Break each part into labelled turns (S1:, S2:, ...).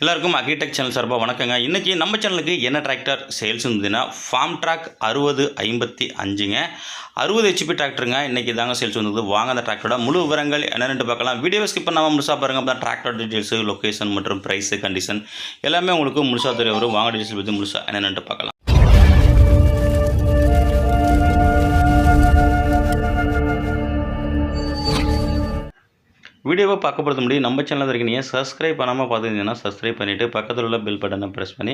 S1: எல்லாருக்கும் agritech channel சார்பாக வணக்கங்க. இன்றைக்கி நம்ம சேனலுக்கு என்ன டிராக்டர் சேல்ஸ் இருந்ததுன்னா ஃபார்ம் ட்ராக் 6055ங்க. 60 HP டிராக்டருங்க. இன்றைக்கி தாங்க சேல்ஸ் வந்தது. வாங்க அந்த டிராக்டரோட முழு விவரங்கள் என்னென்னு பார்க்கலாம். வீடியோ ஸ்கிப் பண்ணாமல் முழுசாக பாருங்கள். அப்போ தான் டிராக்டர் டீட்டெயில்ஸு, லொக்கேஷன் மற்றும் ப்ரைஸு, கண்டிஷன் எல்லாமே உங்களுக்கு முழுசாக தெரிய வரும். வாங்க டீட்டெயில்ஸ் பற்றி முழுசாக என்னென்னு பார்க்கலாம். வீடியோவை பார்க்க போகிறது முடியும். நம்ம சேனலில் இருக்க நீங்கள் சப்ஸ்கிரைப் பண்ணாமல் பார்த்துருந்தீங்கன்னா சப்ஸ்கிரைப் பண்ணிவிட்டு பக்கத்தில் உள்ள பெல் பட்டனை ப்ரெஸ் பண்ணி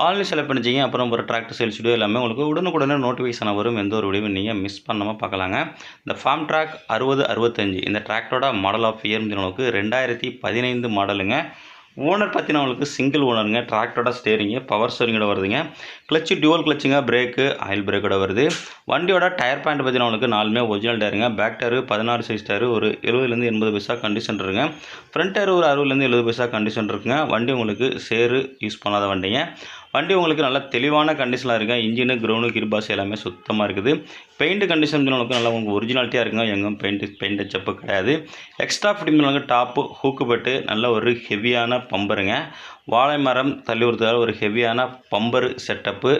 S1: ஆன்லைன் செலக்ட் பண்ணிச்சிங்க. அப்புறம் ஒரு டிராக்டர் சேல்ஸ் வீடியோ எல்லாமே உங்களுக்கு உடனுக்குடனே நோட்டிஃபிகேஷன் வரும். எந்த ஒரு வீடியோவும் நீங்கள் மிஸ் பண்ணாமல் பார்க்கலாங்க. இந்த ஃபார்ம் ட்ராக் 6065 இந்த டிராக்டரோட மாடல் ஆஃப் இயர் உங்களுக்கு 2015 மாடலுங்க. ஓனர் பார்த்தீங்கன்னா உங்களுக்கு சிங்கிள் ஓனருங்க. டிராக்டரோட ஸ்டேரிங்கு பவர் ஸ்டேரிங்கோட வருதுங்க. கிளச்சு டியூவல் கிளச்சுங்க, பிரேக்கு ஆயில் பிரேக்கோட வருது. வண்டியோட டயர் பாயிண்ட் பார்த்தீங்கன்னா உங்களுக்கு 4மே ஒரிஜினல் டயருங்க. பேக் டயரு 16 சைஸ் டயரு, ஒரு 70லேருந்து 80 பைசா கண்டிஷன் இருக்குங்க. ஃப்ரண்ட் டயர் ஒரு 60லேருந்து 70 பைசா கண்டிஷன் இருக்குங்க. வண்டி உங்களுக்கு சேரு யூஸ் பண்ணாத வண்டிங்க. வண்டி உங்களுக்கு நல்ல தெளிவான கண்டிஷனில் இருக்குது. இன்ஜினு, கிரவுண்டு, கிர்பாஸ் எல்லாமே சுத்தமாக இருக்குது. பெயிண்ட் கண்டிஷன் உங்களுக்கு நல்லா உங்களுக்கு ஒரிஜினாலிட்டியாக இருக்குங்க. எங்கும் பெயிண்ட் டச்சப்பு கிடையாது. எக்ஸ்ட்ரா ஃபிட்டிங் டாப்பு ஹூக்கு பட்டு நல்ல ஒரு ஹெவியான பம்பருங்க. வாழை மரம் தள்ளி ஒரு ஹெவியான பம்பர் செட்டப்பு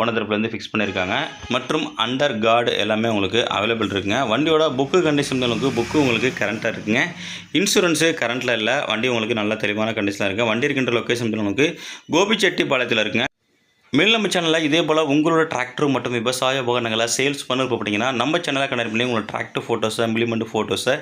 S1: ஓனர் தரப்புலேருந்து ஃபிக்ஸ் பண்ணியிருக்காங்க. மற்றும் அண்டர் கார்டு எல்லாமே உங்களுக்கு அவைலபிள் இருக்குங்க. வண்டியோட புக்கு கண்டிஷன் உங்களுக்கு கரண்ட்டாக இருக்குங்க. இன்சூரன்ஸு கரண்ட்டில் இல்லை. வண்டி உங்களுக்கு நல்ல தெளிவான கண்டிஷனில் இருக்குது. வண்டி இருக்கின்ற லொக்கேஷன் உங்களுக்கு கோபிச்செட்டிப்பாளையத்தில் இருக்குங்க. மேலும் நம்ம சேனலில் இதே போல் உங்களோட டிராக்டர் மற்றும் விவசாய உபகரணங்களை சேல்ஸ் பண்ண போட்டிங்கன்னா நம்ம சேனலை கனெக்ட் பண்ணி உங்களோட டிராக்டர் ஃபோட்டோஸை, இம்ப்ளிமெண்ட் ஃபோட்டோஸை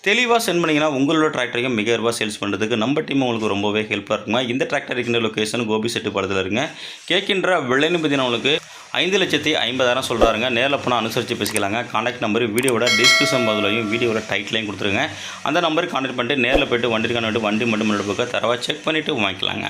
S1: தெளிவாக சென்ட் பண்ணிங்கன்னா உங்களோட டிராக்டரையும் மிக விரைவாக சேல்ஸ் பண்ணுறதுக்கு நம்ம டீம் உங்களுக்கு ரொம்பவே ஹெல்ப்பாக இருக்குங்க. இந்த டிராக்டர் இருக்கின்ற லொக்கேஷன் கோபிச்செட்டிப்பாளையத்தில் இருக்குங்க. கேட்கின்ற விலைன்னு பார்த்தீங்கன்னா உங்களுக்கு 5,50,000 சொல்கிறாருங்க. நேரில் போனால் அனுசரித்து பேசிக்கலாங்க. கான்டாக்ட் நம்பர் வீடியோட டிஸ்கிரிப்ஷன் பதிலையும் வீடியோட டைட்டிலையும் கொடுத்துருங்க. அந்த நம்பருக்கு கான்டாக்ட் பண்ணிட்டு நேரில் போய்ட்டு வண்டிக்கான வண்டி மட்டும் தரவாக செக் பண்ணிவிட்டு வாங்கிக்கலாங்க.